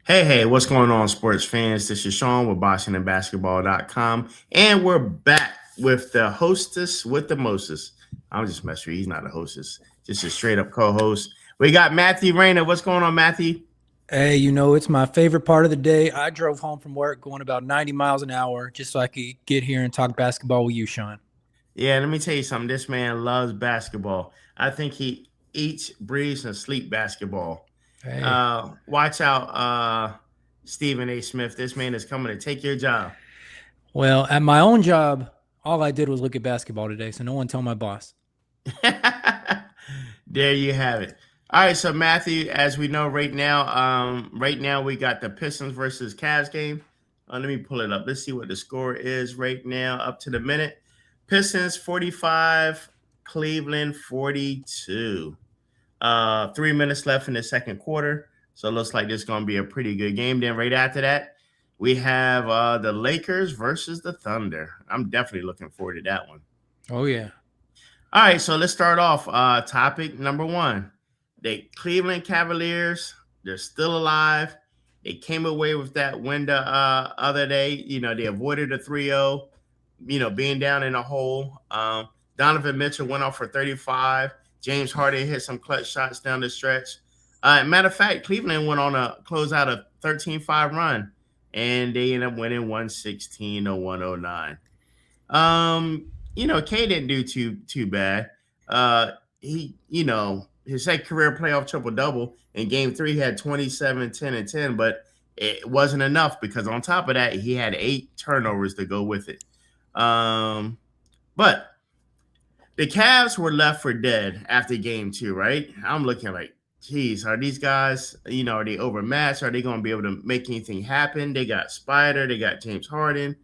Hey, what's going on, sports fans? This is Sean with BoxingandBasketball.com, and we're back with the hostess with the mostest. I'm just messing with you. He's not a hostess, just a straight up co host. We got Matthew Rayner. What's going on, Matthew? Hey, it's my favorite part of the day. I drove home from work going about 90 miles an hour just so I could get here and talk basketball with you, Sean. Yeah, let me tell you something. This man loves basketball. I think he eats, breathes, and sleeps basketball. Hey. Watch out, Stephen A. Smith. This man is coming to take your job. Well, at my own job, all I did was look at basketball today, so no one tell my boss. There you have it. All right, so Matthew, as we know right now we got the Pistons versus Cavs game. Let me pull it up. Let's see what the score is right now, up to the minute. Pistons 45, Cleveland 42. 3 minutes left in the second quarter, so it looks like this is going to be a pretty good game. Then right after that, we have the Lakers versus the Thunder. I'm definitely looking forward to that one. Oh, yeah. All right, so let's start off. Topic number one. The Cleveland Cavaliers, they're still alive. They came away with that win the other day. They avoided a 3-0, being down in a hole. Donovan Mitchell went off for 35. James Harden hit some clutch shots down the stretch. Matter of fact, Cleveland went on a close out a 13-5 run, and they ended up winning 116-109. K didn't do too bad. He, his second career playoff triple double in game 3 he had 27, 10, and 10, but it wasn't enough because on top of that, he had 8 turnovers to go with it. But the Cavs were left for dead after game 2, right? I'm looking like, geez, are these guys, are they overmatched? Are they going to be able to make anything happen? They got Spider, they got James Harden.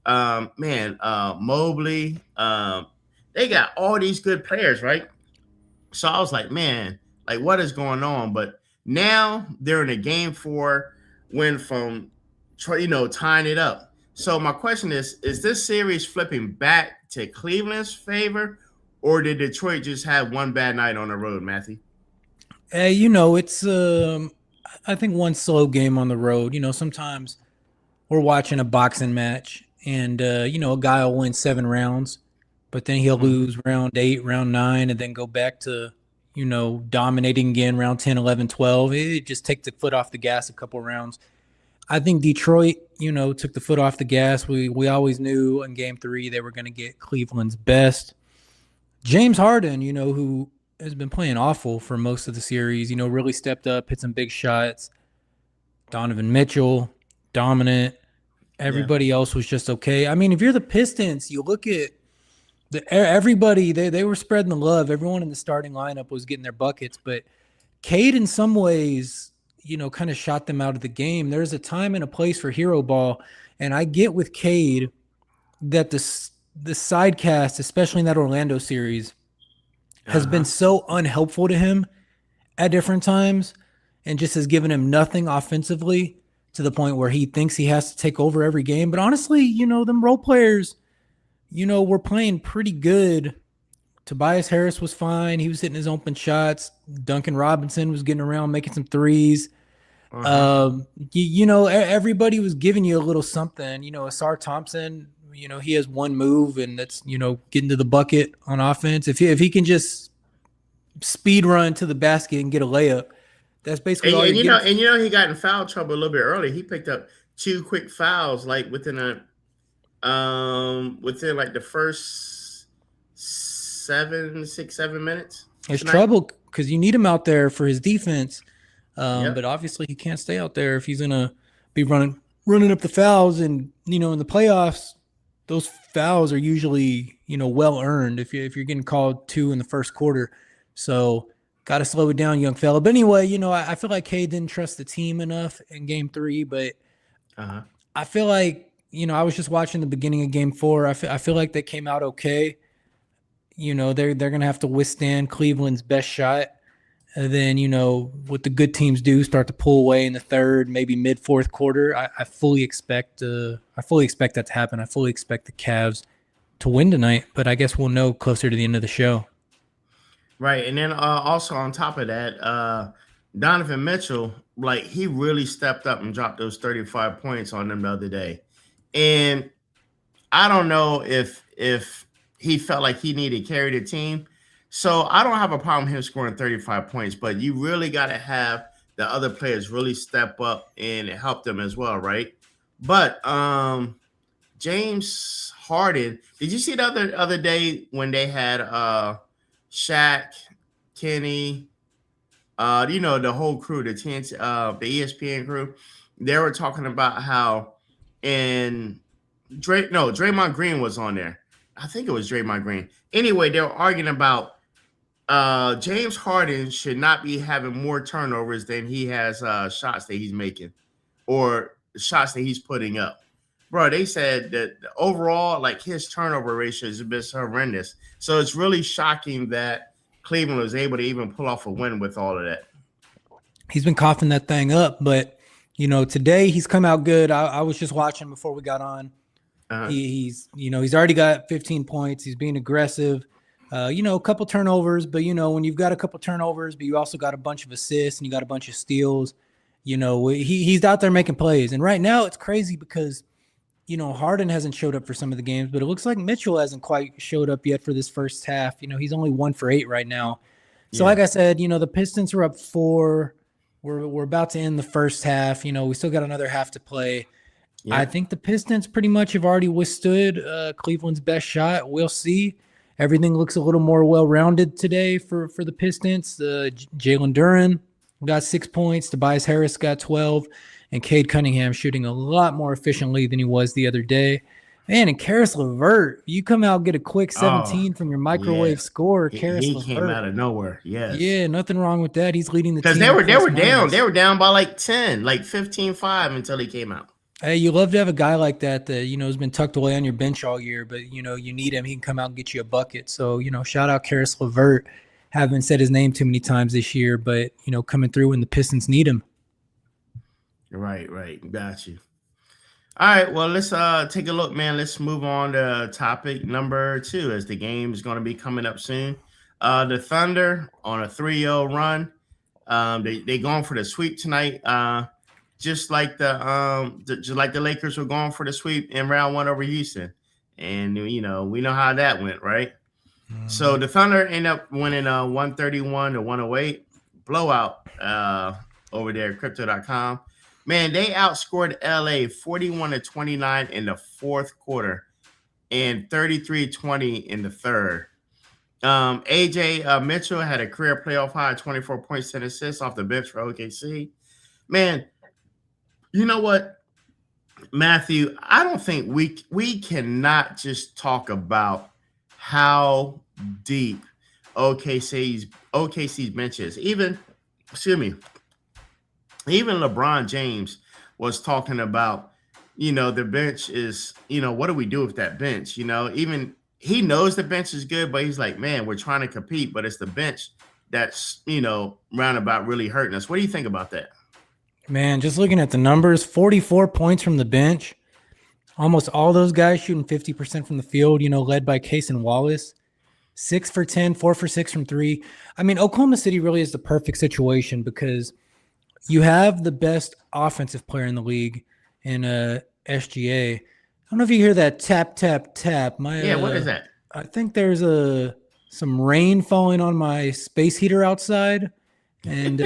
Mobley. They got all these good players, right? So I was like, man, like what is going on? But now they're in a game 4 win from, tying it up. So my question is this series flipping back to Cleveland's favor, or did Detroit just have one bad night on the road, Matthew? Hey, it's I think one slow game on the road. Sometimes we're watching a boxing match and a guy will win 7 rounds, but then he'll lose round 8, round 9, and then go back to, dominating again round 10, 11, 12. It just take the foot off the gas a couple rounds. I think Detroit, took the foot off the gas. We always knew in game 3 they were going to get Cleveland's best. James Harden, who has been playing awful for most of the series, really stepped up, hit some big shots. Donovan Mitchell, dominant. Everybody else was just okay. I mean, if you're the Pistons, you look at everybody, they were spreading the love. Everyone in the starting lineup was getting their buckets, but Cade in some ways, kind of shot them out of the game. There's a time and a place for hero ball, and I get with Cade that the side cast, especially in that Orlando series, has been so unhelpful to him at different times and just has given him nothing offensively to the point where he thinks he has to take over every game. But honestly, them role players, were playing pretty good. Tobias Harris was fine. He was hitting his open shots. Duncan Robinson was getting around, making some threes. Everybody was giving you a little something. Asar Thompson, he has one move, and that's, getting to the bucket on offense. If he can just speed run to the basket and get a layup, that's basically all he got in foul trouble a little bit early. He picked up 2 quick fouls like within like the first 6-7 minutes. It's trouble because you need him out there for his defense. But obviously he can't stay out there if he's gonna be running up the fouls. And in the playoffs, those fouls are usually well earned if you're getting called 2 in the first quarter. So got to slow it down, young fella. But anyway, I feel like Cade didn't trust the team enough in game 3. But I feel like I was just watching the beginning of game 4. I feel like they came out okay. They're gonna have to withstand Cleveland's best shot. And then, what the good teams do, start to pull away in the third, maybe mid-fourth quarter. I fully expect that to happen. I fully expect the Cavs to win tonight, but I guess we'll know closer to the end of the show. Right, and then also on top of that, Donovan Mitchell, like he really stepped up and dropped those 35 points on them the other day. And I don't know if he felt like he needed to carry the team. So I don't have a problem him scoring 35 points, but you really got to have the other players really step up and help them as well, right? But James Harden, did you see the other day when they had Shaq, Kenny, the whole crew, the TNT, the ESPN crew, they were talking about how in Draymond Green was on there. I think it was Draymond Green. Anyway, they were arguing about James Harden should not be having more turnovers than he has shots that he's making or shots that he's putting up. Bro, they said that overall, like his turnover ratio has been horrendous. So it's really shocking that Cleveland was able to even pull off a win with all of that. He's been coughing that thing up, but today he's come out good. I was just watching before we got on. He's already got 15 points. He's being aggressive. A couple turnovers, but when you've got a couple turnovers, but you also got a bunch of assists and you got a bunch of steals, he's out there making plays. And right now it's crazy because Harden hasn't showed up for some of the games, but it looks like Mitchell hasn't quite showed up yet for this first half. He's only 1 for 8 right now. So like I said, the Pistons are up 4. We're about to end the first half. We still got another half to play. Yeah. I think the Pistons pretty much have already withstood Cleveland's best shot. We'll see. Everything looks a little more well-rounded today for the Pistons. Jalen Duren got 6 points. Tobias Harris got 12. And Cade Cunningham shooting a lot more efficiently than he was the other day. Man, and Karis LeVert, you come out and get a quick 17 from your microwave score. Karis LeVert came out of nowhere. Yes. Yeah, nothing wrong with that. He's leading the team. Because they were down. They were down by like 10, like 15-5 until he came out. Hey, you love to have a guy like that has been tucked away on your bench all year, but you need him. He can come out and get you a bucket. So, shout out Karis LeVert. Haven't said his name too many times this year, but coming through when the Pistons need him. Right. Got you. All right, well, let's take a look, man. Let's move on to topic number 2 as the game is going to be coming up soon. The Thunder on a 3-0 run. They going for the sweep tonight, just like the Lakers were going for the sweep in round 1 over Houston. And we know how that went, right? Mm-hmm. So the Thunder end up winning 131-108 blowout over there at crypto.com. Man, they outscored LA 41-29 in the fourth quarter and 33-20 in the third. AJ Mitchell had a career playoff high, 24 points, 10 assists off the bench for OKC. Man, you know what, Matthew? I don't think we cannot just talk about how deep OKC's bench is. Even LeBron James was talking about, the bench is, what do we do with that bench? Even he knows the bench is good, but he's like, man, we're trying to compete, but it's the bench that's, roundabout really hurting us. What do you think about that? Man, just looking at the numbers, 44 points from the bench. Almost all those guys shooting 50% from the field, led by Case and Wallace. 6 for 10, 4 for 6 from 3. I mean, Oklahoma City really is the perfect situation because you have the best offensive player in the league in SGA. I don't know if you hear that tap, tap, tap. What is that? I think there's some rain falling on my space heater outside. And,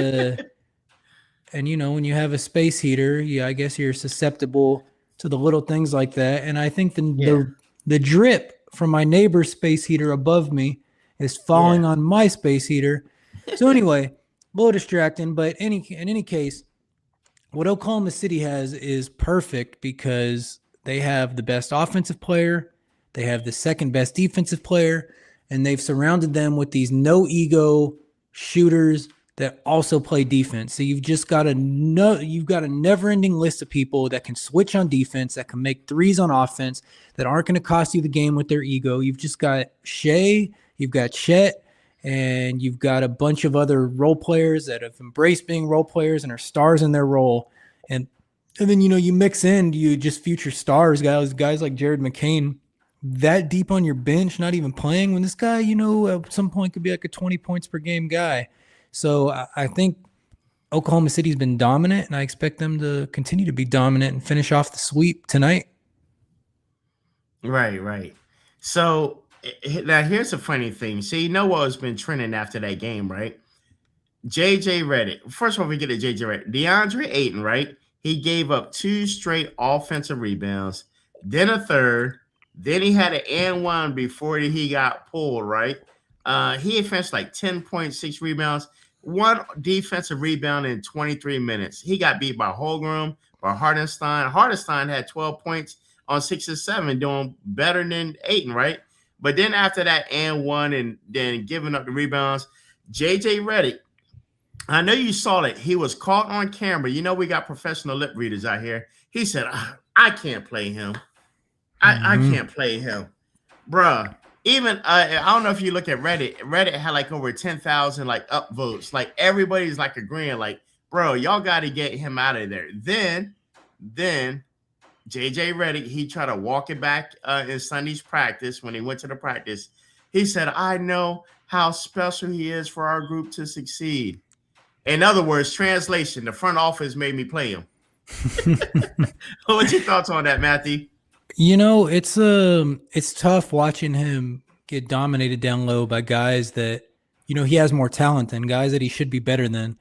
when you have a space heater, I guess you're susceptible to the little things like that. And I think the drip from my neighbor's space heater above me is falling on my space heater. So anyway, a little distracting, but in any case, what Oklahoma City has is perfect because they have the best offensive player, they have the second best defensive player, and they've surrounded them with these no ego shooters that also play defense. So you've got a never-ending list of people that can switch on defense, that can make threes on offense, that aren't going to cost you the game with their ego. You've just got Shea, you've got Chet, and you've got a bunch of other role players that have embraced being role players and are stars in their role. And then, you mix in, you just future stars, guys like Jared McCain, that deep on your bench, not even playing, when this guy, at some point could be like a 20 points per game guy. So I think Oklahoma City's been dominant, and I expect them to continue to be dominant and finish off the sweep tonight. Right, right. So now here's a funny thing. See, you know what has been trending after that game, right? JJ Redick. First of all, we get to JJ Redick. DeAndre Ayton, right? He gave up 2 straight offensive rebounds, then a third. Then he had an and one before he got pulled, right? He had finished like 10.6 rebounds, one defensive rebound in 23 minutes. He got beat by Holmgren, by Hardenstein. Hardenstein had 12 points on 6 or 7, doing better than Ayton, right? But then after that and one and then giving up the rebounds, JJ Redick, I know you saw it. He was caught on camera. You know, we got professional lip readers out here. He said, I can't play him. I can't play him. Bruh. Even I don't know if you look at Reddit. Reddit had like over 10,000 like upvotes. Like everybody's like agreeing, like, bro, y'all got to get him out of there. Then JJ Redick, he tried to walk it back in Sunday's practice when he went to the practice. He said, I know how special he is for our group to succeed. In other words, translation, the front office made me play him. What's your thoughts on that, Matthew? You know, it's tough watching him get dominated down low by guys that, you know, he has more talent than, guys that he should be better than.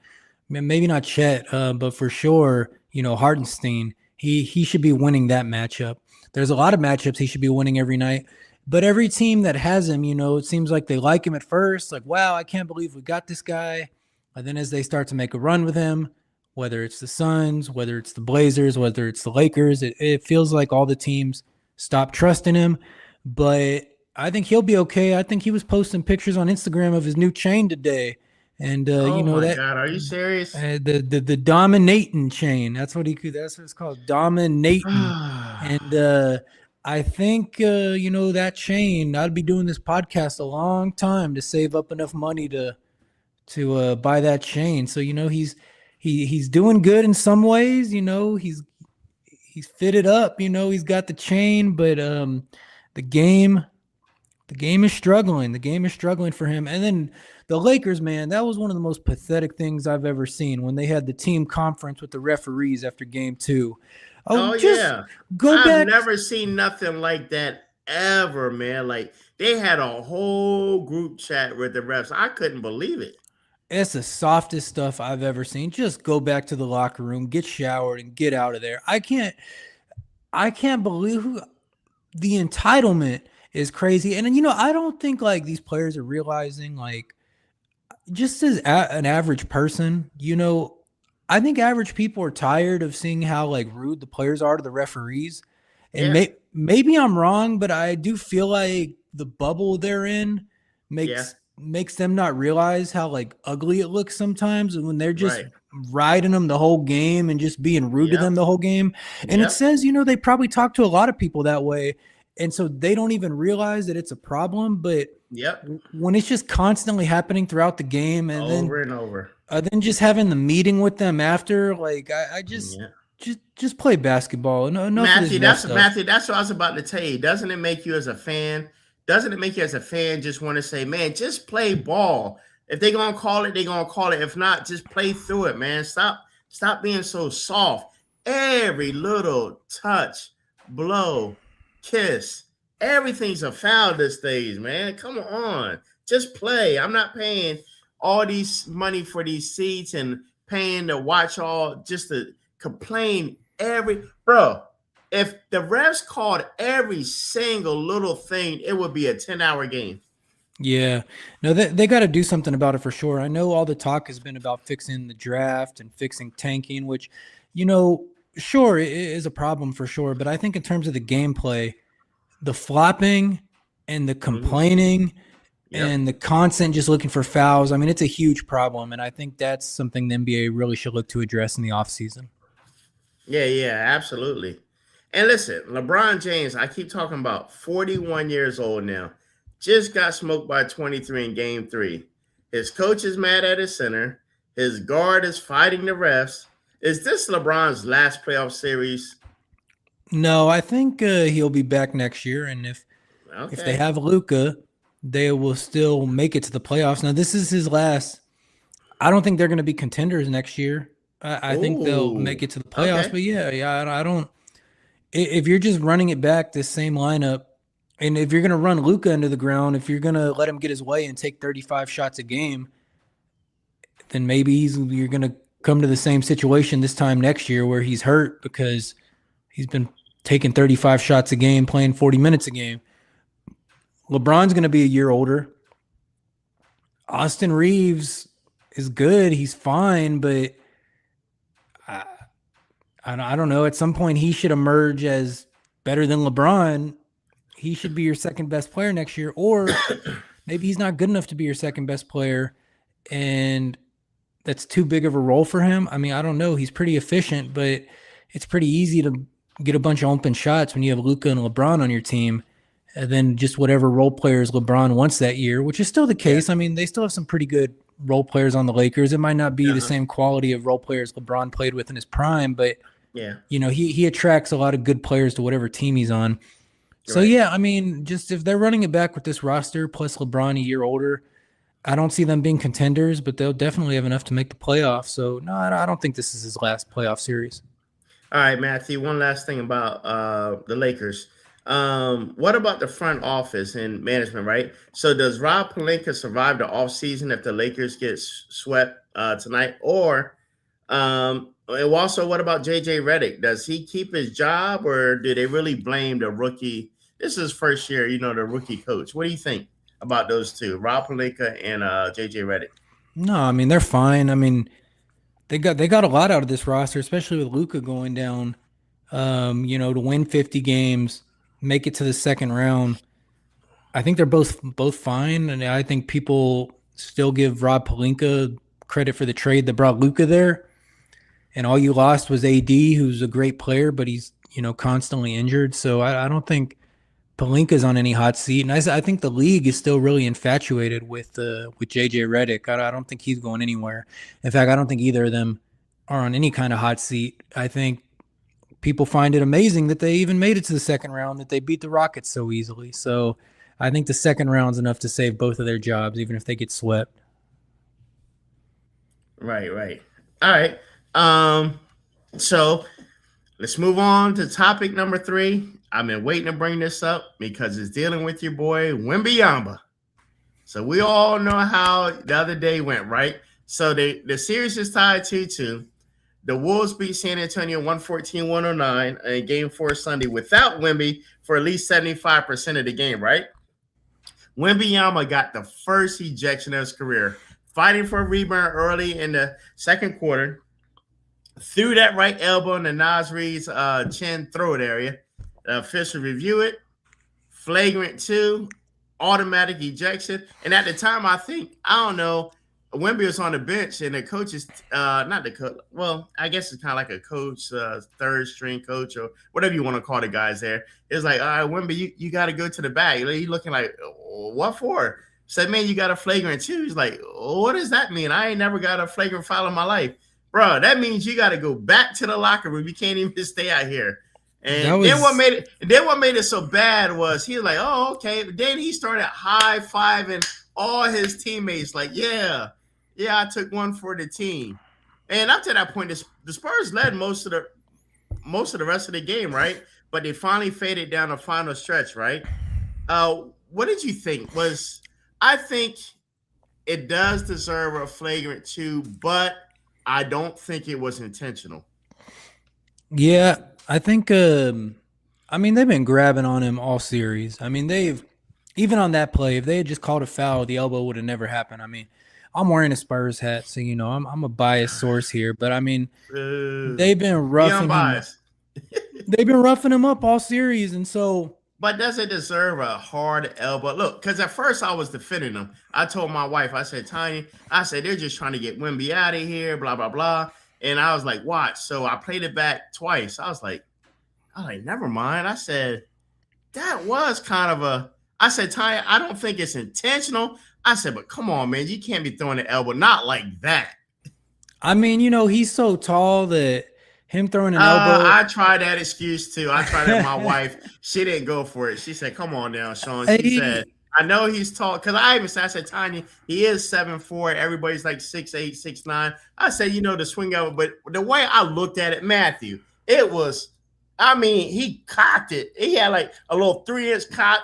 Maybe not Chet, but for sure, you know, Hartenstein, he should be winning that matchup. There's a lot of matchups he should be winning every night. But every team that has him, you know, it seems like they like him at first, like, wow, I can't believe we got this guy. And then as they start to make a run with him, whether it's the Suns, whether it's the Blazers, whether it's the Lakers, it feels like all the teams stop trusting him. But I think he'll be okay. I think he was posting pictures on Instagram of his new chain today. And you know, my God, are you serious? The dominating chain. That's what it's called, dominating. And I think you know, that chain, I'd be doing this podcast a long time to save up enough money to buy that chain. So, you know, he's doing good in some ways. You know, he's fitted up. You know, he's got the chain, but the game is struggling. The game is struggling for him. And then the Lakers, man, that was one of the most pathetic things I've ever seen when they had the team conference with the referees after game 2. Yeah. Go back. I've never seen nothing like that ever, man. Like, they had a whole group chat with the refs. I couldn't believe it. It's the softest stuff I've ever seen. Just go back to the locker room, get showered, and get out of there. I can't believe the entitlement is crazy. And, you know, I don't think like these players are realizing, like, just as an average person, you know, I think average people are tired of seeing how like rude the players are to the referees. And maybe I'm wrong, but I do feel like the bubble they're in makes them not realize how like ugly it looks sometimes when they're just riding them the whole game and just being rude to them the whole game. And it says, you know, they probably talk to a lot of people that way. And so they don't even realize that it's a problem. But when it's just constantly happening throughout the game and over and over, then just having the meeting with them after, like, I just play basketball. No, Matthew, that's what I was about to tell you. Doesn't it make you as a fan? Doesn't it make you as a fan just want to say, man, just play ball? If they're gonna call it, they're gonna call it. If not, just play through it, man. Stop being so soft. Every little touch, blow, kiss, everything's a foul these days, man. Come on, just play. I'm not paying all these money for these seats and paying to watch all just to complain bro. If the refs called every single little thing, it would be a 10-hour game. Yeah. No, they got to do something about it for sure. I know all the talk has been about fixing the draft and fixing tanking, which, you know, sure, it is a problem for sure. But I think in terms of the gameplay, the flopping and the complaining and the constant just looking for fouls, I mean, it's a huge problem. And I think that's something the NBA really should look to address in the offseason. Yeah, absolutely. And listen, LeBron James, I keep talking about 41 years old now, just got smoked by 23 in game 3. His coach is mad at his center. His guard is fighting the refs. Is this LeBron's last playoff series? No, I think he'll be back next year. And if they have Luka, they will still make it to the playoffs. Now, this is his last. I don't think they're going to be contenders next year. I think they'll make Oh, it to the playoffs. okay. But yeah, I don't. If you're just running it back, this same lineup, and if you're going to run Luka into the ground, if you're going to let him get his way and take 35 shots a game, then maybe you're going to come to the same situation this time next year where he's hurt because he's been taking 35 shots a game, playing 40 minutes a game. LeBron's going to be a year older. Austin Reeves is good. He's fine, but I, I don't know. At some point, he should emerge as better than LeBron. He should be your second best player next year, or maybe he's not good enough to be your second best player, and that's too big of a role for him. I mean, I don't know. He's pretty efficient, but it's pretty easy to get a bunch of open shots when you have Luka and LeBron on your team. And then just whatever role players LeBron wants that year, which is still the case. Yeah. I mean, they still have some pretty good role players on the Lakers. It might not be the same quality of role players LeBron played with in his prime, but Yeah. he attracts a lot of good players to whatever team he's on. So Right. yeah, I mean, just if they're running it back with this roster plus LeBron a year older, I don't see them being contenders, but they'll definitely have enough to make the playoffs. So no, I don't think this is his last playoff series. All right, Matthew. One last thing about the Lakers. What about the front office and management, right? So does Rob Pelinka survive the offseason if the Lakers get swept tonight? Or and also what about JJ Redick? Does he keep his job or do they really blame the rookie? This is his first year, the rookie coach. What do you think about those two, Rob Pelinka and JJ Redick? No, I mean they're fine. I mean they got a lot out of this roster, especially with Luka going down. To win 50 games, make it to the second round. I think they're both fine, and I think people still give Rob Pelinka credit for the trade that brought Luka there. And all you lost was AD, who's a great player, but he's constantly injured. So I don't think Pelinka's on any hot seat, and I think the league is still really infatuated with JJ Redick. I don't think he's going anywhere. In fact, I don't think either of them are on any kind of hot seat. I think people find it amazing that they even made it to the second round, that they beat the Rockets so easily. So I think the second round's enough to save both of their jobs, even if they get swept. Right, right. All right. So let's move on to topic number 3. I've been waiting to bring this up because it's dealing with your boy Wemby. So we all know how the other day went, right? So the series is tied 2-2. The Wolves beat San Antonio 114-109 in Game 4 Sunday without Wemby for at least 75% of the game, right? Wemby got the first ejection of his career, fighting for a rebound early in the second quarter. Threw that right elbow in the Nas Reed's chin throat area. The official review it. Flagrant 2, automatic ejection. And at the time, I don't know, Wemby was on the bench and the coach is not the coach. Well, I guess it's kind of like a coach, third string coach or whatever you want to call the guys there. It's like, all right, Wemby, you got to go to the bag. You looking like, what for? Said, man, you got a flagrant 2. He's like, what does that mean? I ain't never got a flagrant foul in my life. Bro, that means you got to go back to the locker room. You can't even stay out here. And then what made it so bad was he was like, oh, okay. But then he started high-fiving all his teammates like, yeah, I took one for the team. And up to that point, the Spurs led most of the rest of the game, right? But they finally faded down the final stretch, right? What did you think? I think it does deserve a flagrant 2, but I don't think it was intentional. Yeah, I think I mean they've been grabbing on him all series. I mean, they've even on that play, if they had just called a foul, the elbow would have never happened. I mean, I'm wearing a Spurs hat, so I'm a biased source here, but I mean they've been roughing him. They've been roughing him up all series, and so. But does it deserve a hard elbow? Look, because at first I was defending them. I told my wife, I said, Tiny, they're just trying to get Wemby out of here, blah, blah, blah. And I was like, watch. So I played it back twice. I was like, never mind. I said, that was kind of I said, Tiny, I don't think it's intentional. I said, but come on, man. You can't be throwing the elbow. Not like that. I mean, he's so tall that him throwing an elbow. I tried that excuse too. I tried it with my wife. She didn't go for it. She said, come on now, Sean. She said, I know he's tall because I said Tanya, he is 7'4". Everybody's like 6'8", 6'9". I said, the swing of it, but the way I looked at it, Matthew, it was, I mean, he cocked it. He had like a little 3-inch cock.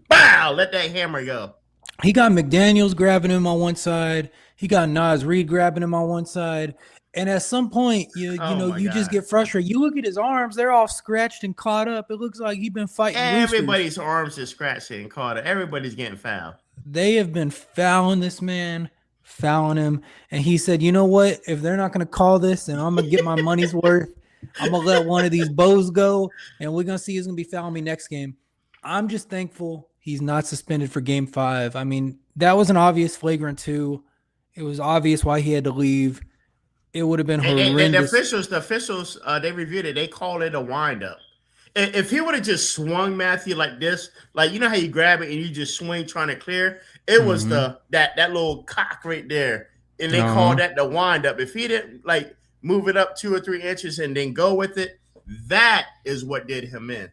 Bow, let that hammer go. He got McDaniels grabbing him on one side. He got Nas Reed grabbing him on one side. And at some point, you just God. get frustrated. You look at his arms; they're all scratched and caught up. It looks like he's been fighting Everybody's roosters. arms is scratched and caught. Everybody's getting fouled. They have been fouling this man, fouling him. And he said, you know what? If they're not going to call this, then I'm going to get my money's worth. I'm going to let one of these bows go, and we're going to see who's going to be fouling me next game. I'm just thankful he's not suspended for game 5. I mean, that was an obvious flagrant 2. It was obvious why he had to leave. It would have been horrendous. The officials, they reviewed it. They called it a windup. If he would have just swung Matthew like this, like how you grab it and you just swing trying to clear, it was that little cock right there, and they called that the windup. If he didn't like move it up 2 or 3 inches and then go with it, that is what did him in.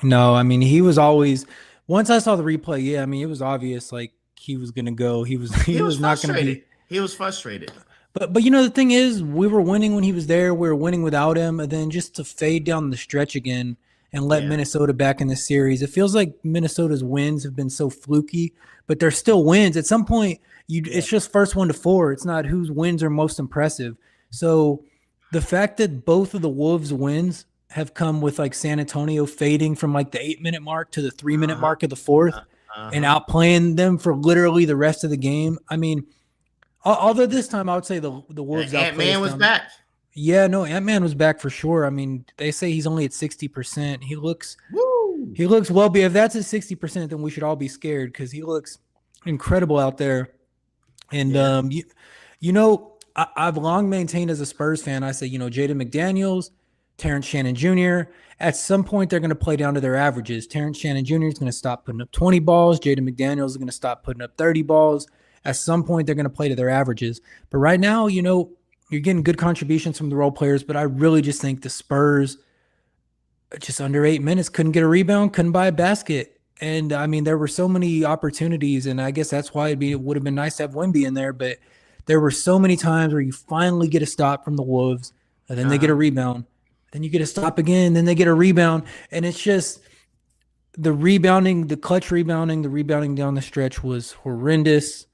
No, I mean he was always. Once I saw the replay, yeah, I mean it was obvious like he was gonna go. He was not gonna be. He was frustrated. But the thing is, we were winning when he was there. We were winning without him, and then just to fade down the stretch again and let Minnesota back in the series. It feels like Minnesota's wins have been so fluky, but they're still wins. At some point, it's just first 1 to 4. It's not whose wins are most impressive. So the fact that both of the Wolves' wins have come with like San Antonio fading from like the 8-minute mark to the 3-minute mark of the fourth and outplaying them for literally the rest of the game. I mean, although this time I would say the Wolves outplayed them. Ant-Man was back. Yeah, no, Ant-Man was back for sure. I mean, they say he's only at 60%. He looks well. If that's at 60%, then we should all be scared because he looks incredible out there. And I've long maintained as a Spurs fan, I say, Jaden McDaniels, Terrence Shannon Jr., at some point they're going to play down to their averages. Terrence Shannon Jr. is going to stop putting up 20 balls. Jaden McDaniels is going to stop putting up 30 balls. At some point, they're going to play to their averages. But right now, you're getting good contributions from the role players, but I really just think the Spurs, just under 8 minutes, couldn't get a rebound, couldn't buy a basket. And, I mean, there were so many opportunities, and I guess that's why it would have been nice to have Wemby in there, but there were so many times where you finally get a stop from the Wolves, and then they get a rebound. Then you get a stop again, then they get a rebound. And it's just the rebounding, the clutch rebounding, the rebounding down the stretch was horrendous.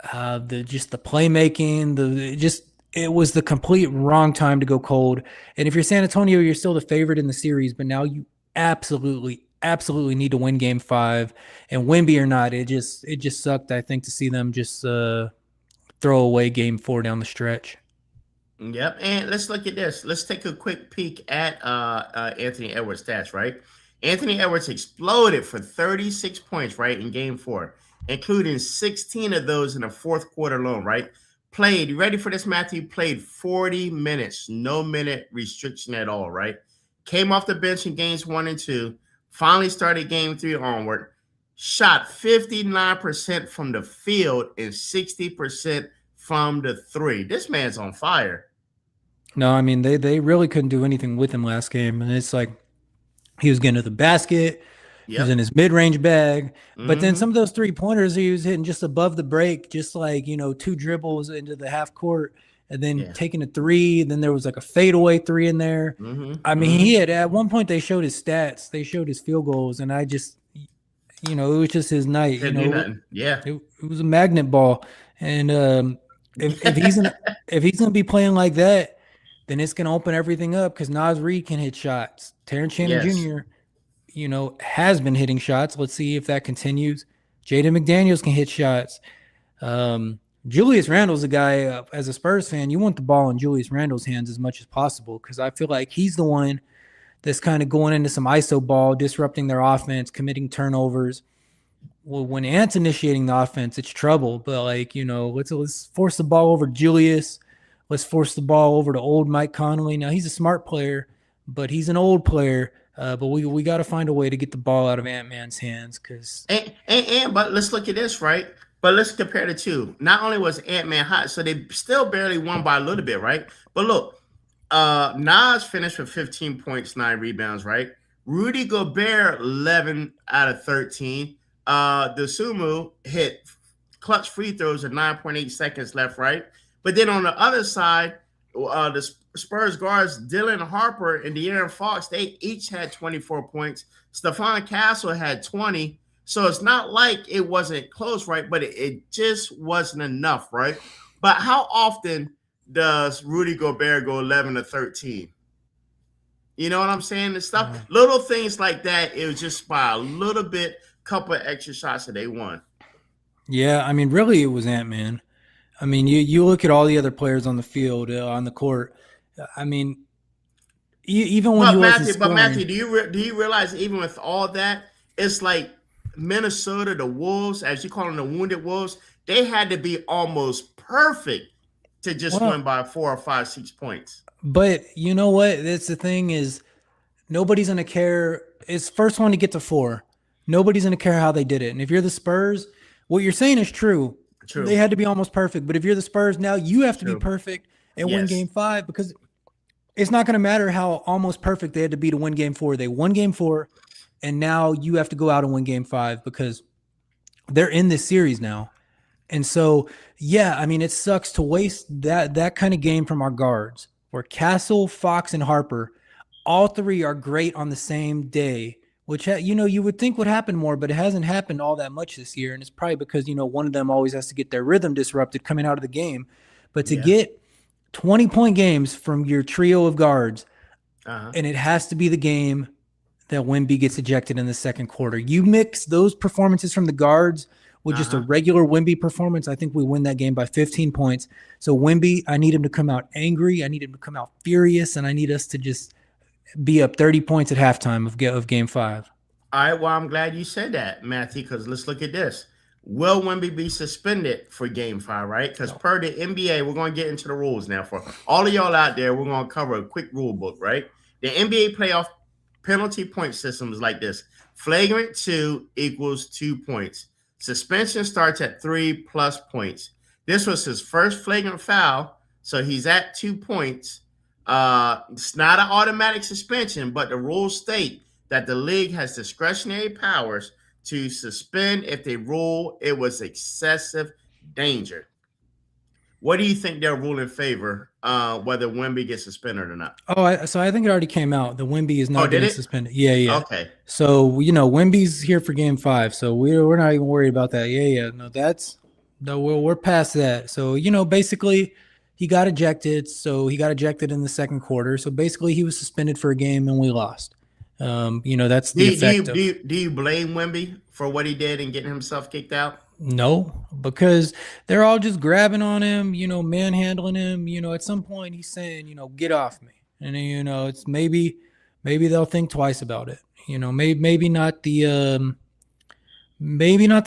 The playmaking, it was the complete wrong time to go cold. And if you're San Antonio, you're still the favorite in the series, but now you absolutely need to win game 5. And Wemby or not, it just sucked, I think, to see them just throw away game 4 down the stretch. Yep. And let's look at this. Let's take a quick peek at Anthony Edwards' stats, right? Anthony Edwards exploded for 36 points, right, in game 4, including 16 of those in the fourth quarter alone, right? Played, you ready for this, Matthew? Played 40 minutes, no minute restriction at all, right? Came off the bench in games 1 and 2, finally started game 3 onward, shot 59% from the field and 60% from the 3. This man's on fire. No, I mean, they really couldn't do anything with him last game. And it's like he was getting to the basket. He was in his mid-range bag. But then some of those 3-pointers he was hitting just above the break, just like, 2 dribbles into the half court and then taking a 3. Then there was like a fadeaway 3 in there. I mean, he had at one point they showed his stats. They showed his field goals. And I just, it was just his night. It was a magnet ball. And if he's gonna be playing like that, then it's gonna open everything up because Nas Reed can hit shots. Terrence Shannon Jr., has been hitting shots. Let's see if that continues. Jaden McDaniels can hit shots. Julius Randle's a guy, as a Spurs fan, you want the ball in Julius Randle's hands as much as possible because I feel like he's the one that's kind of going into some ISO ball, disrupting their offense, committing turnovers. Well, when Ant's initiating the offense, it's trouble. But let's force the ball over to Julius. Let's force the ball over to old Mike Conley. Now he's a smart player, but he's an old player. But we got to find a way to get the ball out of Ant-Man's hands but let's look at this, right? But let's compare the two. Not only was Ant-Man hot, so they still barely won by a little bit, right? But look, Nas finished with 15 points, 9 rebounds, right? Rudy Gobert, 11 out of 13. the Sumu hit clutch free throws with 9.8 seconds left, right? But then on the other side, the Spurs guards, Dylan Harper and De'Aaron Fox, they each had 24 points. Stephon Castle had 20. So it's not like it wasn't close, right? But it just wasn't enough, right? But how often does Rudy Gobert go 11 to 13? You know what I'm saying? The stuff, little things like that, it was just by a little bit, couple of extra shots that they won. Yeah, I mean, really, it was Ant-Man. I mean, you look at all the other players on the field, on the court. I mean, even when he wasn't Matthew, scoring. do you realize even with all that, it's like Minnesota, the Wolves, as you call them, the Wounded Wolves, they had to be almost perfect to just win Well, by 4 or 5, 6 points. but you know what? That's the thing is nobody's gonna care. It's first one to get to 4. Nobody's gonna care how they did it. And if you're the Spurs, what you're saying is true. True. They had to be almost perfect. But if you're the Spurs, now you have to be perfect and win Yes. game 5 because it's not going to matter how almost perfect they had to be to win game 4. They won game 4, and now you have to go out and win game 5 because they're in this series now. And so, yeah, I mean, it sucks to waste that kind of game from our guards where Castle, Fox, and Harper, all three are great on the same day, which, you would think would happen more, but it hasn't happened all that much this year. And it's probably because, one of them always has to get their rhythm disrupted coming out of the game. But to get 20-point games from your trio of guards, and it has to be the game that Wemby gets ejected in the second quarter. You mix those performances from the guards with just a regular Wemby performance, I think we win that game by 15 points. So Wemby, I need him to come out angry. I need him to come out furious, and I need us to just be up 30 points at halftime of game 5. All right, well, I'm glad you said that, Matthew, because let's look at this. Will Wemby be suspended for game 5, right? Because per the NBA, we're going to get into the rules now. For all of y'all out there, we're going to cover a quick rule book, right? The NBA playoff penalty point system is like this. Flagrant 2 equals 2 points. Suspension starts at 3+ points. This was his first flagrant foul, so he's at 2 points. It's not an automatic suspension, but the rules state that the league has discretionary powers to suspend if they rule it was excessive danger. What do you think they'll rule in favor, whether Wemby gets suspended or not? So I think it already came out. The Wemby is not getting suspended. Yeah. Okay. So, Wemby's here for game 5. So we're not even worried about that. Yeah. No, we're past that. So, basically he got ejected. So he got ejected in the second quarter. So basically he was suspended for a game and we lost. That's the effect. Do you blame Wemby for what he did and getting himself kicked out? No, because they're all just grabbing on him, manhandling him. At some point he's saying, get off me. And it's maybe they'll think twice about it. Maybe not the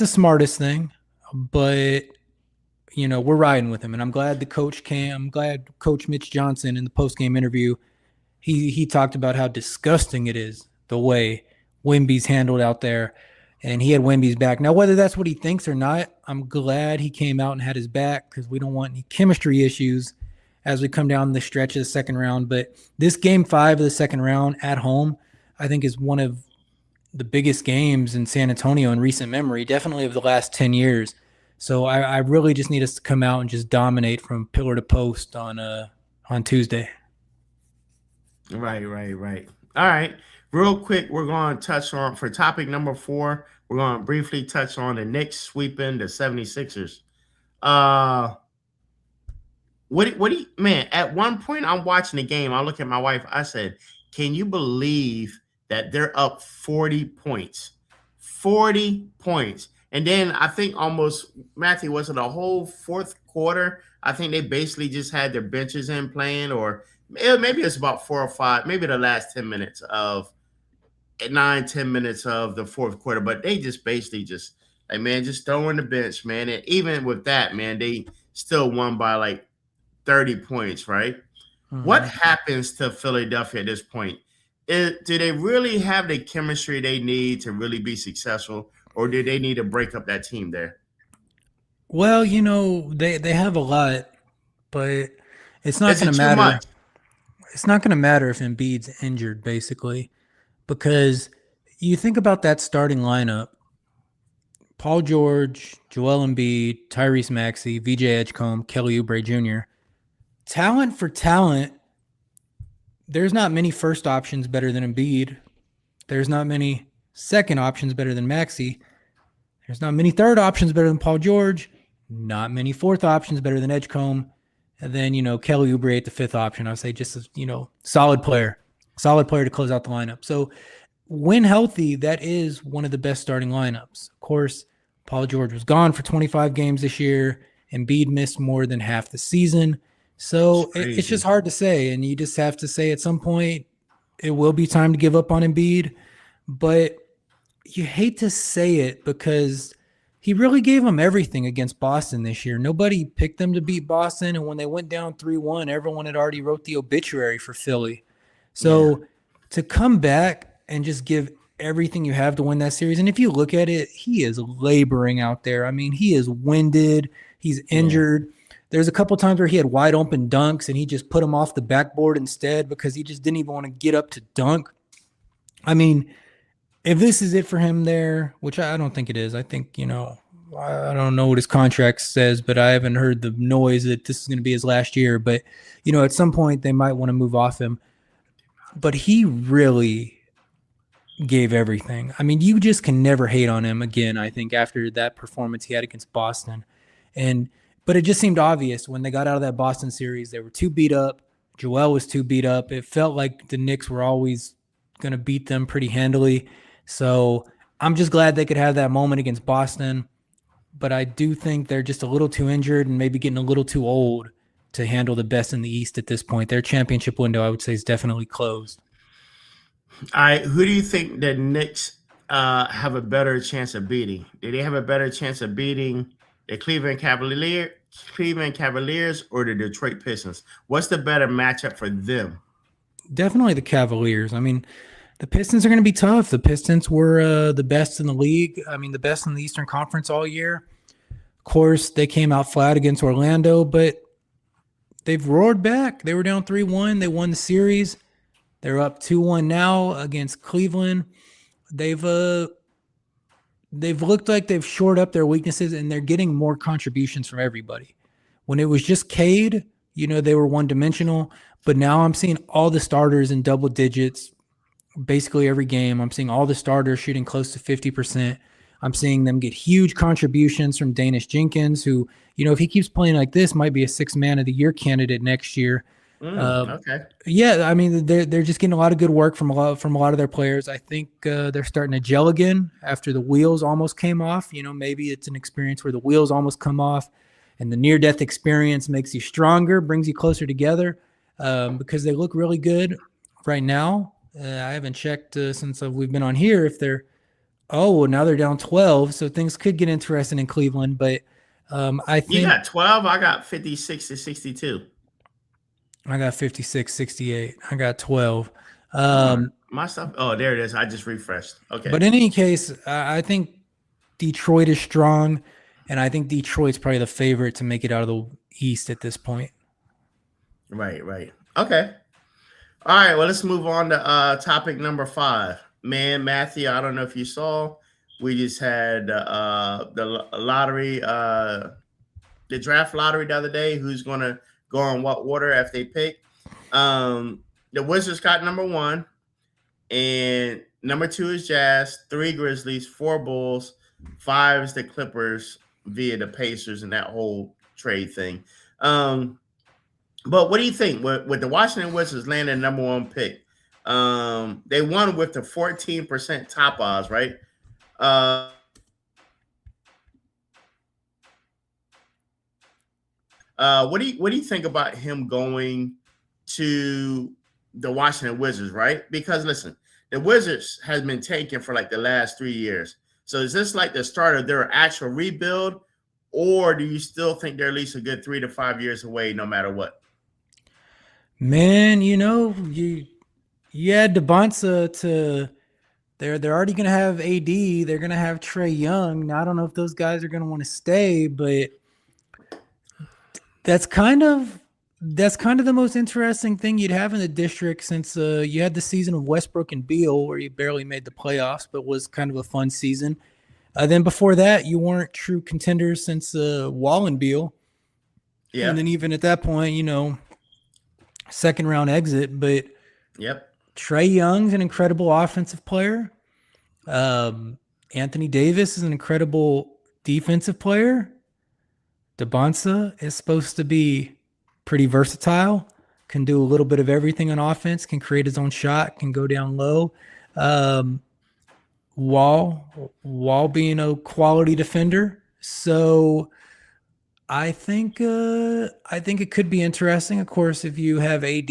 smartest thing, but we're riding with him. And I'm glad I'm glad Coach Mitch Johnson in the post-game interview, he talked about how disgusting it is the way Wemby's handled out there. And he had Wemby's back. Now, whether that's what he thinks or not, I'm glad he came out and had his back because we don't want any chemistry issues as we come down the stretch of the second round. But this game 5 of the second round at home, I think is one of the biggest games in San Antonio in recent memory, definitely of the last 10 years. So I really just need us to come out and just dominate from pillar to post on Tuesday. Right. All right. Real quick, we're going to touch on, for topic number 4, we're going to briefly touch on the Knicks sweeping the 76ers. What do you, man, at one point I'm watching the game, I look at my wife, I said, can you believe that they're up 40 points? 40 points. And then I think almost, Matthew, was it a whole fourth quarter? I think they basically just had their benches in playing, or maybe it's about 4 or 5, maybe the last 10 minutes of 9-10 minutes of the fourth quarter, but they just basically just like, man, just throw in the bench, man. And even with that, man, they still won by like 30 points, right? Mm-hmm. What happens to Philadelphia at this point? Do they really have the chemistry they need to really be successful, or do they need to break up that team there? Well, they have a lot, but it's not going to matter. It's not going to matter if Embiid's injured, basically. Because you think about that starting lineup, Paul George, Joel Embiid, Tyrese Maxey, VJ Edgecombe, Kelly Oubre Jr. Talent for talent, there's not many first options better than Embiid. There's not many second options better than Maxey. There's not many third options better than Paul George. Not many fourth options better than Edgecombe. And then, Kelly Oubre at the fifth option. I would say just, solid player to close out the lineup. So when healthy, that is one of the best starting lineups. Of course, Paul George was gone for 25 games this year. Embiid missed more than half the season. So it's just hard to say. And you just have to say at some point, it will be time to give up on Embiid. But you hate to say it because he really gave them everything against Boston this year. Nobody picked them to beat Boston. And when they went down 3-1, everyone had already wrote the obituary for Philly. So to come back and just give everything you have to win that series. And if you look at it, he is laboring out there. I mean, he is winded. He's injured. There's a couple times where he had wide open dunks and he just put them off the backboard instead because he just didn't even want to get up to dunk. I mean, if this is it for him there, which I don't think it is, I think, I don't know what his contract says, but I haven't heard the noise that this is going to be his last year. But, at some point they might want to move off him. But he really gave everything. I mean, you just can never hate on him again, I think, after that performance he had against Boston. But it just seemed obvious when they got out of that Boston series, they were too beat up. Joel was too beat up. It felt like the Knicks were always going to beat them pretty handily. So I'm just glad they could have that moment against Boston. But I do think they're just a little too injured and maybe getting a little too old to handle the best in the East at this point. Their championship window, I would say, is definitely closed. All right, who do you think the Knicks have a better chance of beating? Do they have a better chance of beating the Cleveland Cavaliers or the Detroit Pistons? What's the better matchup for them? Definitely the Cavaliers. I mean, the Pistons are going to be tough. The Pistons were the best in the league. I mean, the best in the Eastern Conference all year. Of course, they came out flat against Orlando, but they've roared back. They were down 3-1. They won the series. They're up 2-1 now against Cleveland. They've looked like they've shored up their weaknesses, and they're getting more contributions from everybody. When it was just Cade, they were one-dimensional. But now I'm seeing all the starters in double digits basically every game. I'm seeing all the starters shooting close to 50%. I'm seeing them get huge contributions from Danish Jenkins, who, if he keeps playing like this, might be a 6th Man of the Year candidate next year. Okay. Yeah, I mean, they're just getting a lot of good work from a lot of their players. I think they're starting to gel again after the wheels almost came off. Maybe it's an experience where the wheels almost come off, and the near-death experience makes you stronger, brings you closer together. Because they look really good right now. I haven't checked since we've been on here if they're now they're down 12, so things could get interesting in Cleveland. But I think you got 12. I got 56-62. I got 56-68. I got 12. My stuff. Oh, there it is. I just refreshed. Okay. But in any case, I think Detroit is strong, and I think Detroit's probably the favorite to make it out of the East at this point. Right. Okay. All right. Well, let's move on to topic number 5. Man, Matthew, I don't know if you saw, we just had the lottery, the draft lottery the other day. Who's going to go in what order if they pick? The Wizards got number 1, and number 2 is Jazz, 3 Grizzlies, 4 Bulls, 5 is the Clippers via the Pacers and that whole trade thing. But what do you think? With the Washington Wizards landing number 1 pick, they won with the 14% top odds, right? What do you think about him going to the Washington Wizards, right? Because listen, the Wizards has been taken for like the last 3 years. So is this like the start of their actual rebuild, or do you still think they're at least a good 3 to 5 years away, no matter what? Man, you add Bonsa to they're already going to have AD. They're going to have Trae Young. Now, I don't know if those guys are going to want to stay, but that's kind of the most interesting thing you'd have in the district since you had the season of Westbrook and Beal where you barely made the playoffs, but was kind of a fun season. Then before that, you weren't true contenders since Wall and Beal. And then Yep. even at that point, second round exit. But Yep. Trae Young's an incredible offensive player. Anthony Davis is an incredible defensive player. DeBonsa is supposed to be pretty versatile, can do a little bit of everything on offense, can create his own shot, can go down low. Wall being a quality defender. So I think it could be interesting. Of course, if you have AD,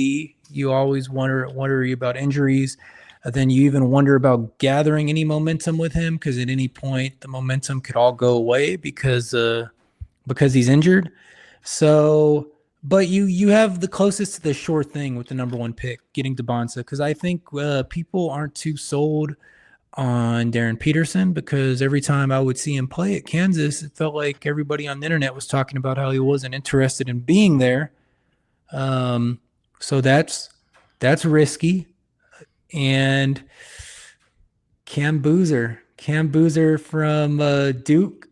you always wonder about injuries. Then you even wonder about gathering any momentum with him, because at any point the momentum could all go away because he's injured. So, but you have the closest to the sure thing with the number one pick, getting DeBonsa, because I think people aren't too sold on Darren Peterson, because every time I would see him play at Kansas, it felt like everybody on the internet was talking about how he wasn't interested in being there. So that's risky. And Cam Boozer from Duke.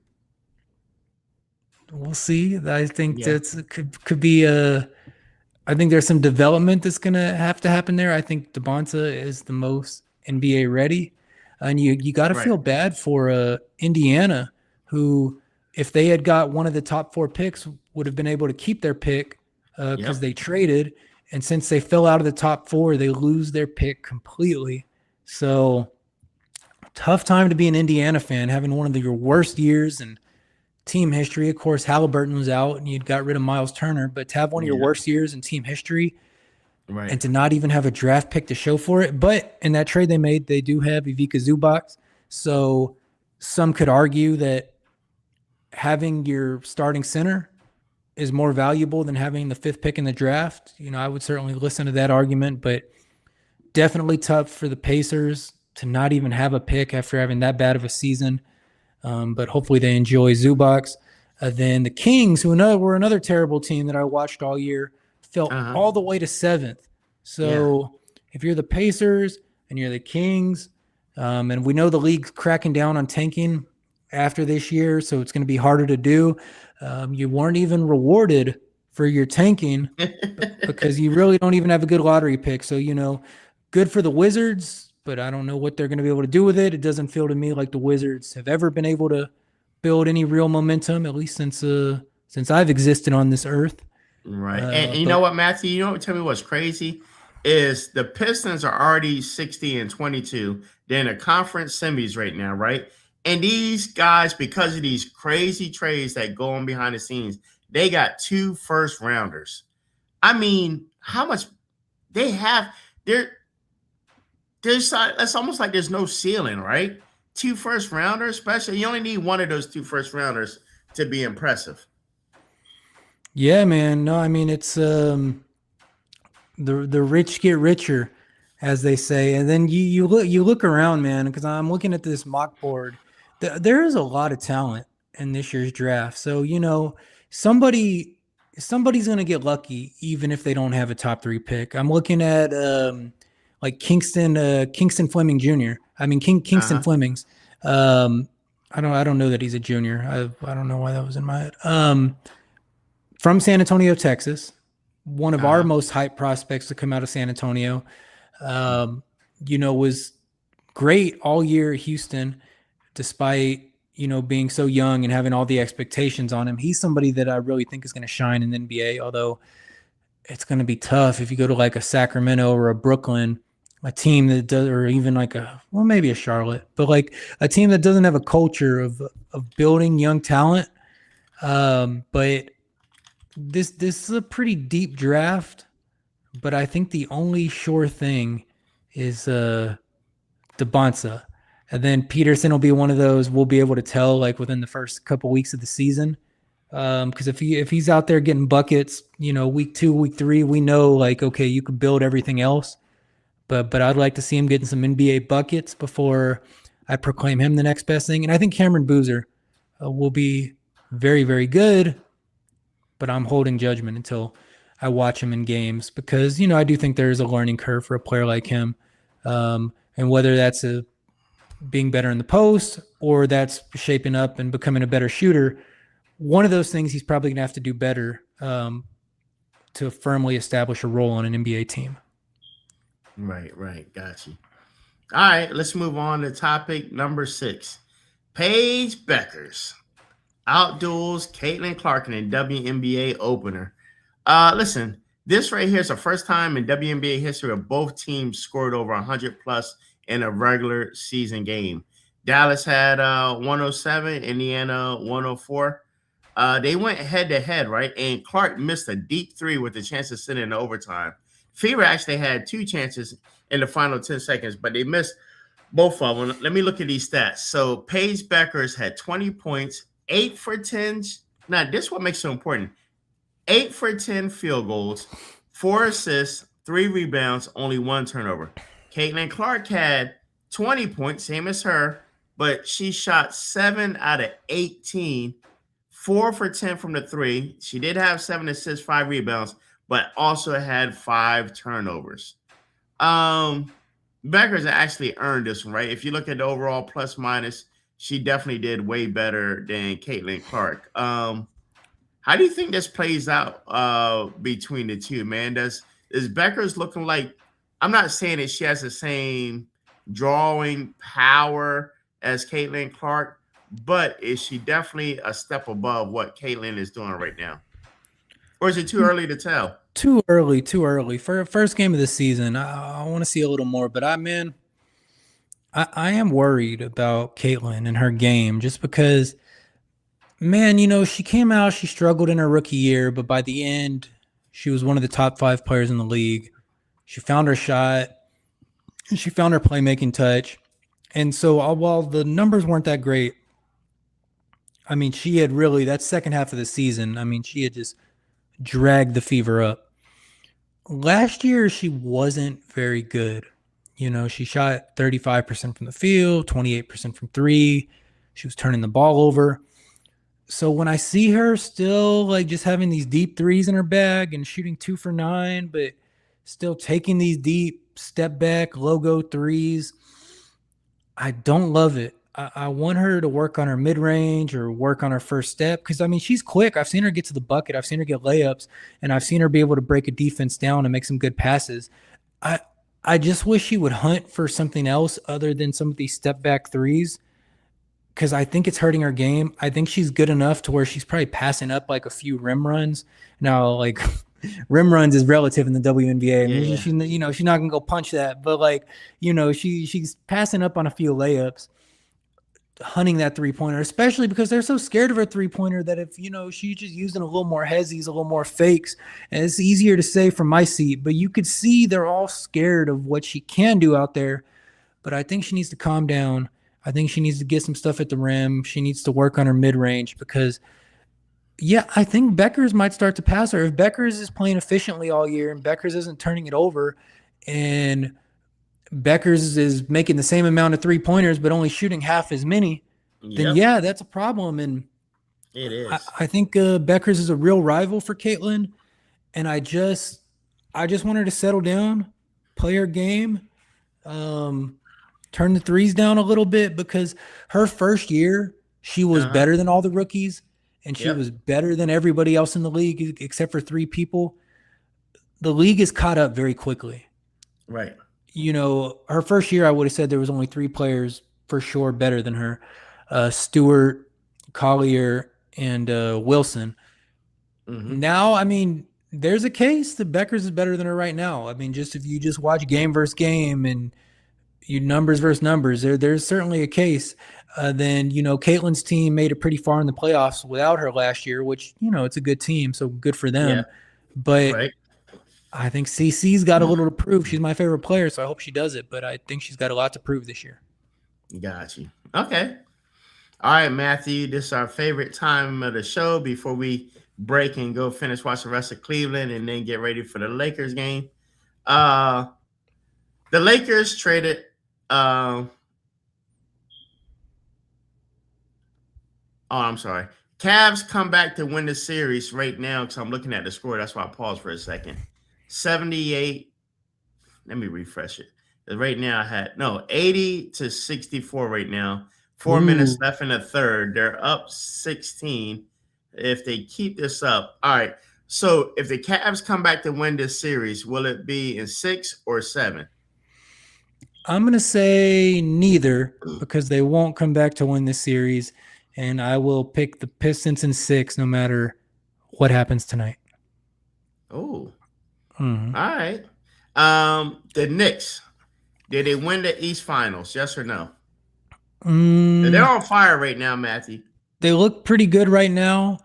We'll see. I think that's could be I think there's some development that's gonna have to happen there. I think DeBonsa is the most NBA ready, and you got to feel bad for Indiana, who, if they had got one of the top 4 picks, would have been able to keep their pick because they traded. And since they fell out of the top 4, they lose their pick completely. So tough time to be an Indiana fan, having one of your worst years in team history. Of course, Halliburton was out and you'd got rid of Miles Turner, but to have one of your worst years in team history and to not even have a draft pick to show for it. But in that trade they made, they do have Ivica Zubac. So some could argue that having your starting center is more valuable than having the 5th pick in the draft. I would certainly listen to that argument, but definitely tough for the Pacers to not even have a pick after having that bad of a season. But hopefully they enjoy Zubac. Then the Kings, who were another terrible team that I watched all year, fell all the way to 7th. So if you're the Pacers and you're the Kings, and we know the league's cracking down on tanking after this year, so it's going to be harder to do. You weren't even rewarded for your tanking because you really don't even have a good lottery pick. So, good for the Wizards, but I don't know what they're going to be able to do with it. It doesn't feel to me like the Wizards have ever been able to build any real momentum, at least since I've existed on this earth. Right. And you know what, Matthew? Tell me what's crazy is the Pistons are already 60-22. They're in a conference semis right now, right? And these guys, because of these crazy trades that go on behind the scenes, they got 2 first rounders. I mean, how much they have? There's it's almost like there's no ceiling, right? 2 first rounders, especially you only need one of those 2 first rounders to be impressive. Yeah, man. No, I mean it's the rich get richer, as they say. And then you look around, man, because I'm looking at this mock board. There is a lot of talent in this year's draft. So, somebody's going to get lucky even if they don't have a top 3 pick. I'm looking at like Kingston Fleming Jr. I mean Kingston Flemings. I don't know that he's a junior. I don't know why that was in my head. From San Antonio, Texas, one of our most hyped prospects to come out of San Antonio. Was great all year at Houston, despite, being so young and having all the expectations on him. He's somebody that I really think is going to shine in the NBA, although it's going to be tough if you go to like a Sacramento or a Brooklyn, a team that does, or even like maybe a Charlotte, but like a team that doesn't have a culture of building young talent. But this is a pretty deep draft, but I think the only sure thing is DeBonsa. And then Peterson will be one of those we'll be able to tell like within the first couple weeks of the season. Because if he's out there getting buckets, week 2, week 3, we know like, okay, you could build everything else. But I'd like to see him getting some NBA buckets before I proclaim him the next best thing. And I think Cameron Boozer will be very, very good, but I'm holding judgment until I watch him in games because, I do think there is a learning curve for a player like him. And whether that's a being better in the post, or that's shaping up and becoming a better shooter. One of those things he's probably going to have to do better to firmly establish a role on an NBA team. Right. Got you. All right, let's move on to topic number 6. Paige Bueckers outduels Caitlin Clark in a WNBA opener. Listen, this right here is the first time in WNBA history of both teams scored over 100 plus in a regular season game. Dallas had 107, Indiana 104. They went head to head, right? And Clark missed a deep three with a chance to send it in overtime. Fever actually had 2 chances in the final 10 seconds, but they missed both of them. Let me look at these stats. So Paige Bueckers had 20 points, 8 for 10. Now, this is what makes it so important. 8 for 10 field goals, 4 assists, 3 rebounds, only 1 turnover. Caitlin Clark had 20 points, same as her, but she shot 7 out of 18, 4 for 10 from the 3. She did have 7 assists, 5 rebounds, but also had 5 turnovers. Bueckers actually earned this one, right? If you look at the overall plus minus, she definitely did way better than Caitlin Clark. How do you think this plays out between the two, man? Is Bueckers looking like, I'm not saying that she has the same drawing power as Caitlin Clark, but is she definitely a step above what Caitlin is doing right now? Or is it too early to tell? Too early. For a first game of the season, I want to see a little more, but I am worried about Caitlin and her game just because, man, she came out, she struggled in her rookie year, but by the end, she was one of the top 5 players in the league. She found her shot. She found her playmaking touch. And so while the numbers weren't that great, I mean, she had really, that second half of the season, I mean, she had just dragged the Fever up. Last year, she wasn't very good. She shot 35% from the field, 28% from 3. She was turning the ball over. So when I see her still like just having these deep threes in her bag and shooting 2 for 9, but still taking these deep step back logo threes, I don't love it. I want her to work on her mid-range or work on her first step because, I mean, she's quick. I've seen her get to the bucket. I've seen her get layups, and I've seen her be able to break a defense down and make some good passes. I just wish she would hunt for something else other than some of these step-back threes because I think it's hurting her game. I think she's good enough to where she's probably passing up like a few rim runs. Now, like rim runs is relative in the WNBA. I mean, she's not going to go punch that, but she's passing up on a few layups, hunting that 3-pointer, especially because they're so scared of her 3-pointer that if, she's just using a little more hezzies, a little more fakes, and it's easier to say from my seat, but you could see they're all scared of what she can do out there. But I think she needs to calm down. I think she needs to get some stuff at the rim. She needs to work on her mid-range because, I think Bueckers might start to pass her. If Bueckers is playing efficiently all year and Bueckers isn't turning it over and Bueckers is making the same amount of 3-pointers but only shooting half as many, then that's a problem. And it is. I think Bueckers is a real rival for Caitlin, and I just want her to settle down, play her game, turn the threes down a little bit because her first year she was better than all the rookies, and she was better than everybody else in the league except for 3 people. The league is caught up very quickly. Right. Her first year, I would have said there was only 3 players for sure better than her, Stewart, Collier, and Wilson. Mm-hmm. Now, I mean, there's a case that Bueckers is better than her right now. I mean, just if you just watch game versus game and you numbers versus numbers, there's certainly a case. Then, Caitlin's team made it pretty far in the playoffs without her last year, which, it's a good team, so good for them. Yeah. But I think CC's got a little to prove. She's my favorite player, so I hope she does it. But I think she's got a lot to prove this year. Got you. Okay. All right, Matthew, this is our favorite time of the show before we break and go finish watching the rest of Cleveland and then get ready for the Lakers game. The Lakers traded I'm sorry. Cavs come back to win the series right now because I'm looking at the score. That's why I paused for a second. 78. Let me refresh it. Right now, I had 80-64 right now. 4 minutes Ooh, left in the third. They're up 16. If they keep this up, all right. So if the Cavs come back to win this series, will it be in 6 or 7? I'm gonna say neither because they won't come back to win this series, and I will pick the Pistons in 6 no matter what happens tonight. Oh, Mhm. all right. The Knicks, did they win the East Finals? Yes or no? They're Mm, on fire right now, Matthew. they look pretty good right now,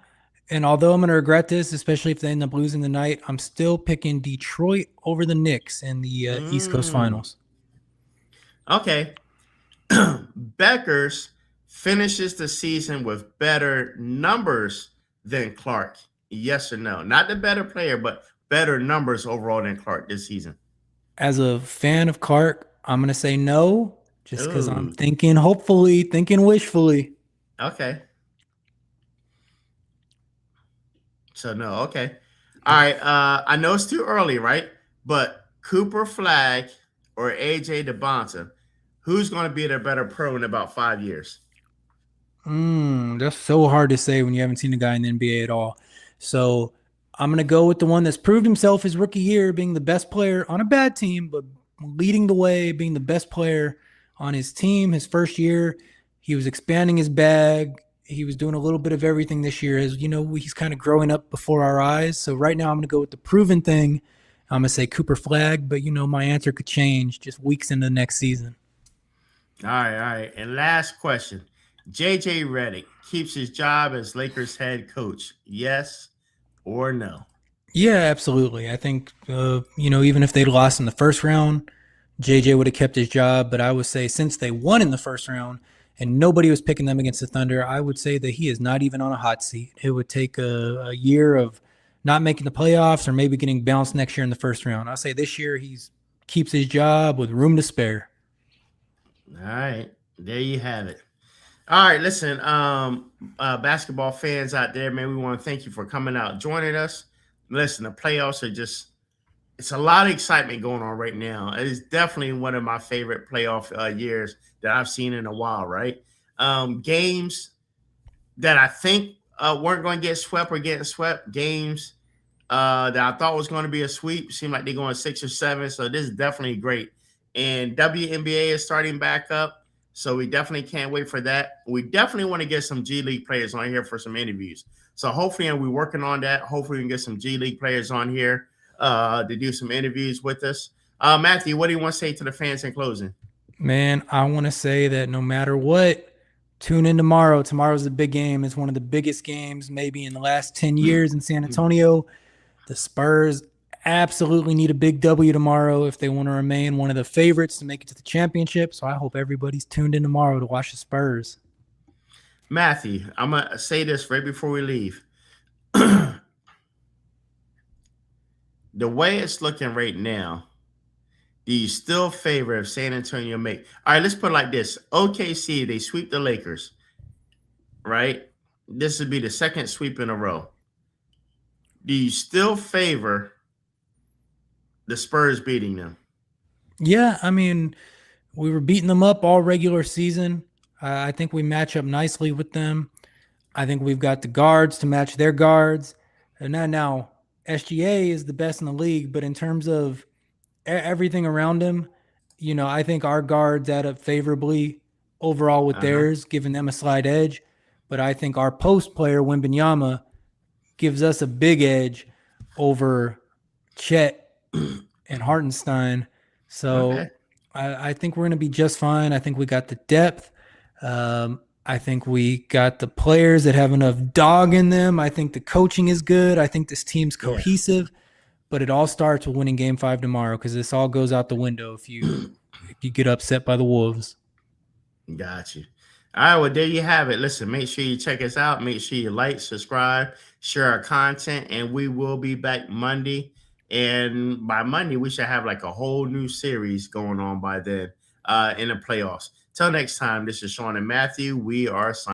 and although I'm gonna regret this, especially if they end up losing the night, I'm still picking Detroit over the Knicks in the East Coast Mm, Finals. okay. Bueckers finishes the season with better numbers than Clark. Yes or no? Not the better player, but better numbers overall than Clark this season. As a fan of Clark, I'm gonna say no, just because I'm Ooh, thinking, hopefully, thinking wishfully. okay. So no, okay. All right. I know it's too early, right? But Cooper Flag or AJ DeBonta, who's going to be the better pro in about 5 years? That's so hard to say when you haven't seen the guy in the NBA at all. So I'm gonna go with the one that's proved himself his rookie year, being the best player on a bad team, but leading the way, being the best player on his team. His first year, he was expanding his bag. He was doing a little bit of everything this year. As you know, he's kind of growing up before our eyes. So right now, I'm gonna go with the proven thing. I'm gonna say Cooper Flag, but my answer could change just weeks into the next season. All right, all right. And last question. JJ Redick keeps his job as Lakers head coach. Yes or no? Yeah, absolutely. I think even if they'd lost in the first round, JJ would have kept his job. But I would say since they won in the first round and nobody was picking them against the Thunder, I would say that he is not even on a hot seat. It would take a year of not making the playoffs or maybe getting bounced next year in the first round. I'll say this year he's keeps his job with room to spare. All right. There you have it. All right, listen, basketball fans out there, man, we want to thank you for coming out, joining us. Listen, the playoffs are it's a lot of excitement going on right now. It is definitely one of my favorite playoff years that I've seen in a while, right? Games that I think weren't going to get swept or getting swept, games that I thought was going to be a sweep, seem like they're going 6 or 7. So this is definitely great. And WNBA is starting back up. So we definitely can't wait for that. We definitely want to get some G League players on here for some interviews. So hopefully, and we're working on that. Hopefully, we can get some G League players on here to do some interviews with us. Matthew, what do you want to say to the fans in closing? Man, I want to say that no matter what, tune in tomorrow. Tomorrow's a big game. It's one of the biggest games maybe in the last 10 years in San Antonio. The Spurs absolutely need a big W tomorrow if they want to remain one of the favorites to make it to the championship. So I hope everybody's tuned in tomorrow to watch the Spurs. Matthew, I'm going to say this right before we leave. The way it's looking right now, do you still favor if San Antonio make? All right, let's put it like this: OKC, they sweep the Lakers, right? This would be the second sweep in a row. Do you still favor the Spurs beating them? Yeah, I mean, we were beating them up all regular season. I think we match up nicely with them. I think we've got the guards to match their guards. And now SGA is the best in the league, but in terms of everything around him, I think our guards add up favorably overall with Uh huh. theirs, giving them a slight edge. But I think our post player, Wembenyama, gives us a big edge over Chet and Hartenstein. Okay. So I think we're going to be just fine. I think we got the depth. I think we got the players that have enough dog in them. I think the coaching is good. I think this team's Yeah. cohesive. But it all starts with winning Game 5 tomorrow because this all goes out the window if you get upset by the Wolves. Got you. All right. Well, there you have it. Listen, make sure you check us out. Make sure you like, subscribe, share our content, and we will be back Monday. And by Monday, we should have like a whole new series going on by then in the playoffs. Till next time, this is Sean and Matthew. We are signing.